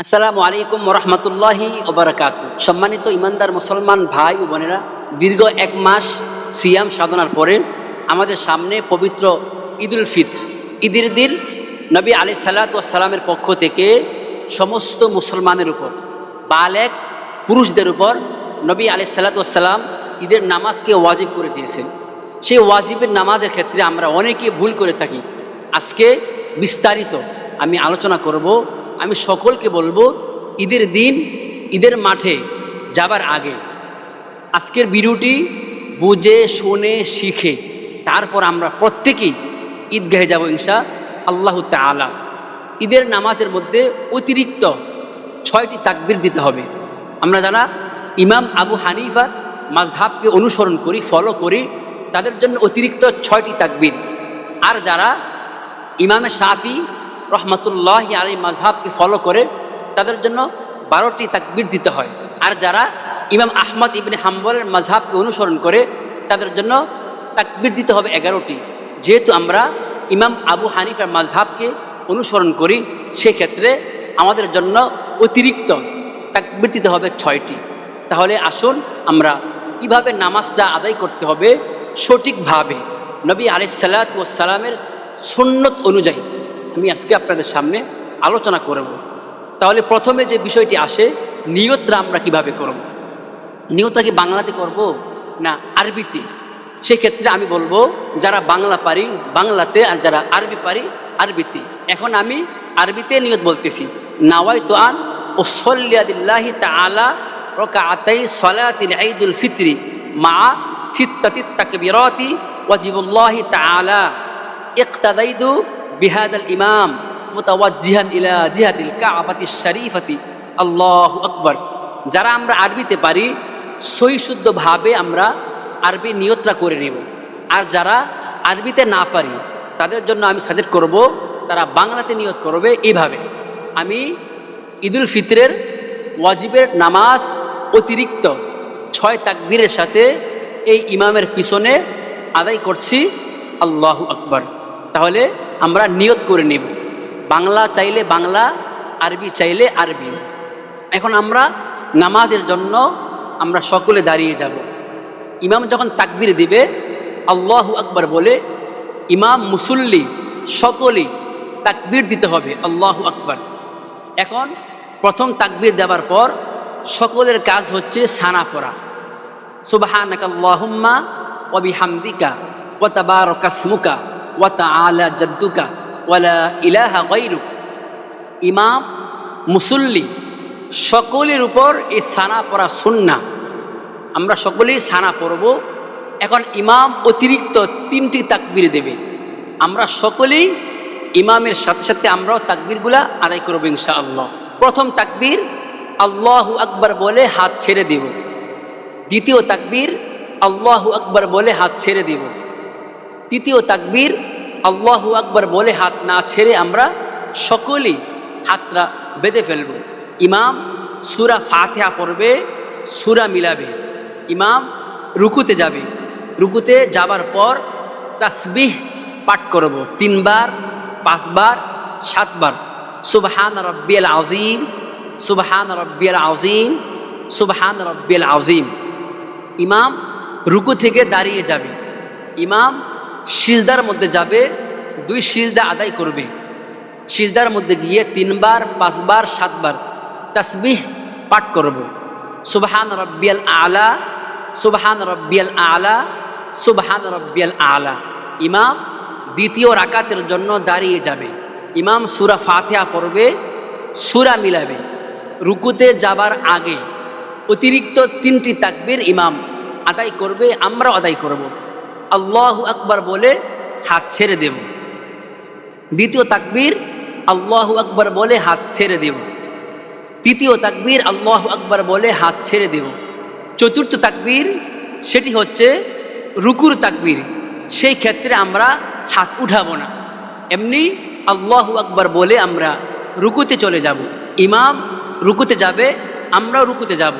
আসসালামু আলাইকুম রহমতুল্লাহি ওবারাকাতু। সম্মানিত ইমানদার মুসলমান ভাই ও বোনেরা, দীর্ঘ এক মাস সিয়াম সাধনার পরে আমাদের সামনে পবিত্র ঈদুল ফিতর, ঈদের দিন নবী আলাইহিস সালামের পক্ষ থেকে সমস্ত মুসলমানের উপর, বালেগ পুরুষদের উপর নবী আলাইহিস সালাম ঈদের নামাজকে ওয়াজিব করে দিয়েছেন। সেই ওয়াজিবের নামাজের ক্ষেত্রে আমরা অনেকে ভুল করে থাকি। আজকে বিস্তারিত আমি আলোচনা করব। আমি সকলকে বলবো, ঈদের দিন ঈদের মাঠে যাবার আগে আজকের ভিডিওটি বুঝে শুনে শিখে তারপর আমরা প্রত্যেকেই ঈদগাহে যাব ইনশা আল্লাহ তাআলা। ঈদের নামাজের মধ্যে অতিরিক্ত 6টি তাকবীর দিতে হবে। আমরা যারা ইমাম আবু হানিফার মাযহাবকে অনুসরণ করি, ফলো করি, তাদের জন্য অতিরিক্ত 6টি তাকবীর। আর যারা ইমামে শাফি রহমতুল্লাহি আলাইহি মাযহাবকে ফলো করে তাদের জন্য 12টি তাকবীর দিতে হয়। আর যারা ইমাম আহমদ ইবনে হাম্বলের মাযহাবকে অনুসরণ করে তাদের জন্য তাকবীর দিতে হবে 11টি। যেহেতু আমরা ইমাম আবু হানিফার মাযহাবকে অনুসরণ করি, সেক্ষেত্রে আমাদের জন্য অতিরিক্ত তাকবীর দিতে হবে 6টি। তাহলে আসুন আমরা কীভাবে নামাজটা আদায় করতে হবে সঠিকভাবে নবী আলাইহিস সালামের সুন্নত অনুযায়ী আমি আজকে আপনাদের সামনে আলোচনা করব। তাহলে প্রথমে যে বিষয়টি আসে, নিয়তটা আমরা কিভাবে করব। নিয়তটা কি বাংলাতে করব না আরবিতে? সেক্ষেত্রে আমি বলবো, যারা বাংলা পারি বাংলাতে, আর যারা আরবি পারি আরবিতে। এখন আমি আরবিতে নিয়ত বলতেছি। নাওয়াইতু আন উসাল্লি লিল্লাহি তাআলা রাকাআতাই সালাতিল ঈদুল ফিতরি মা সিত্তাতিত তাকবীরাতি ওয়াজিবুল্লাহি তাআলা ইক্তাদাইতু বিহাদাল ইমাম মুতাওয়াজ্জিহান ইলা জিহাতিল কাবাতিশ শরীফাতি আল্লাহু আকবার। যারা আমরা আরবিতে পারি সহিশুদ্ধভাবে আমরা আরবি নিয়তটা করে নেব। আর যারা আরবিতে না পারি তাদের জন্য আমি সাজেস্ট করব, তারা বাংলাতে নিয়ত করবে এইভাবে। আমি ঈদুল ফিতরের ওয়াজিবের নামাজ অতিরিক্ত 6 তাকবীরের সাথে এই ইমামের পিছনে আদায় করছি আল্লাহু আকবার। তাহলে আমরা নিয়ত করে নেব, বাংলা চাইলে বাংলা, আরবি চাইলে আরবি। এখন আমরা নামাজের জন্য আমরা সকলে দাঁড়িয়ে যাব। ইমাম যখন তাকবীর দিবে আল্লাহু আকবার বলে ইমাম মুসল্লি সকলেই তাকবীর দিতে হবে আল্লাহু আকবার। এখন প্রথম তাকবীর দেওয়ার পর সকলের কাজ হচ্ছে সানা পড়া, সুবহানাকাল্লাহুম্মা ওয়া বিহামদিকা ওয়া তাবারাকা ইসমুকা ওয়া তাআলা জাদ্দুকা ওয়ালা ইলাহা গায়রুক। ইমাম মুসল্লি সকলের উপর এই সানা পড়া সুন্নাহ। আমরা সকলেই সানা পড়ব। এখন ইমাম অতিরিক্ত 3টি তাকবীর দেবে। আমরা সকলেই ইমামের সাথে সাথে আমরাও তাকবীরগুলা আদায় করব ইনশাআল্লাহ। প্রথম তাকবীর আল্লাহু আকবার বলে হাত ছেড়ে দেব। দ্বিতীয় তাকবীর আল্লাহু আকবার বলে হাত ছেড়ে দেব। তৃতীয় তাকবীর আল্লাহু আকবার বলে হাত না ছেড়ে আমরা সকলেই হাতটা বেঁধে ফেলব। ইমাম সূরা ফাতিহা পড়বে, সূরা মিলাবে। ইমাম রুকুতে যাবে, রুকুতে যাবার পর তাসবিহ পাঠ করব 3 বার, 5 বার, 7 বার। সুবহান রাব্বিয়াল আযীম, সুবহান রাব্বিয়াল আযীম, সুবহান রাব্বিয়াল আযীম। ইমাম রুকু থেকে দাঁড়িয়ে যাবে। ইমাম সিজদার মধ্যে যাবে, 2 সিজদা আদায় করবে। সিজদার মধ্যে গিয়ে 3 বার, 5 বার, 7 বার তাসবিহ পাঠ করব। সুবহান রাব্বিয়াল আলা, সুবহান রাব্বিয়াল আলা, সুবহান রাব্বিয়াল আলা। ইমাম দ্বিতীয় রাকাতের জন্য দাঁড়িয়ে যাবে। ইমাম সূরা ফাতিহা পড়বে, সূরা মিলাবে। রুকুতে যাবার আগে অতিরিক্ত 3টি তাকবীর ইমাম আদায় করবে, আমরাও আদায় করব। আল্লাহু আকবার বলে হাত ছেড়ে দেব। দ্বিতীয় তাকবীর আল্লাহু আকবার বলে হাত ছেড়ে দেব। তৃতীয় তাকবীর আল্লাহু আকবার বলে হাত ছেড়ে দেব। চতুর্থ তাকবীর সেটি হচ্ছে রুকুর তাকবীর। সেই ক্ষেত্রে আমরা হাত উঠাবো না, এমনি আল্লাহু আকবার বলে আমরা রুকুতে চলে যাব। ইমাম রুকুতে যাবে, আমরাও রুকুতে যাব।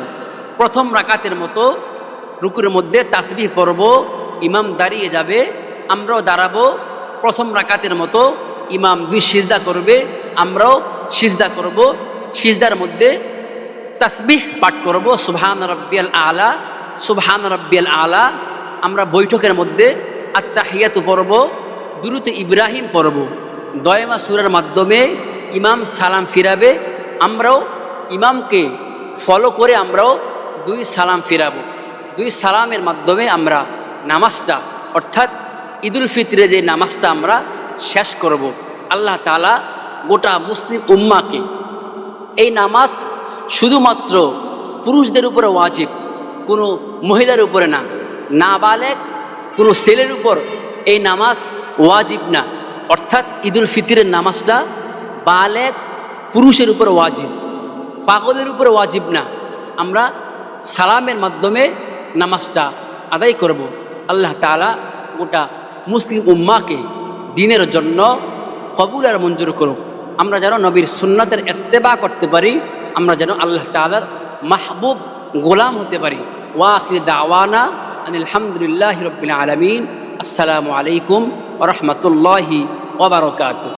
প্রথম রাকাতের মতো রুকুর মধ্যে তাসবিহ পড়ব, ইমাম দাঁড়িয়ে যাবে, আমরাও দাঁড়াবো। প্রথম রাকাতের মতো ইমাম 2 সিজদা করবে, আমরাও সিজদা করব। সিজদার মধ্যে তাসবিহ পাঠ করব, সুবহান রাব্বিয়াল আলা, সুবহান রাব্বিয়াল আলা। আমরা বৈঠকের মধ্যে আত্তাহিয়াতু পড়ব, দুরূদ ইব্রাহিম পড়ব। দয়মা সূরার মাধ্যমে ইমাম সালাম ফিরাবে, আমরাও ইমামকে ফলো করে আমরাও 2 সালাম ফিরাবো। 2 সালামের মাধ্যমে আমরা নামাজটা অর্থাৎ ঈদুল ফিতরে যে নামাজটা আমরা শেষ করব। আল্লাহ তাআলা গোটা মুসলিম উম্মাকে, এই নামাজ শুধুমাত্র পুরুষদের উপরে ওয়াজিব, কোনো মহিলার উপরে না, নাবালেগ কোনো ছেলের উপর এই নামাজ ওয়াজিব না। অর্থাৎ ঈদুল ফিতরের নামাজটা বালেগ পুরুষের উপর ওয়াজিব, পাগলের উপর ওয়াজিব না। আমরা সালামের মাধ্যমে নামাজটা আদায় করব। আল্লাহ তাআলা গোটা মুসলিম উম্মাকে দ্বীনের জন্য কবুল আর মঞ্জুর করুক। আমরা যেন নবীর সুন্নতের ইত্তেবা করতে পারি, আমরা যেন আল্লাহ তাআলার মাহবুব গোলাম হতে পারি। ওয়া আখির দাওয়ানা আনিল হামদুলিল্লাহি রাব্বিল আলামিন। আসসালামু আলাইকুম ওয়া রাহমাতুল্লাহি ওয়া বারাকাতুহু।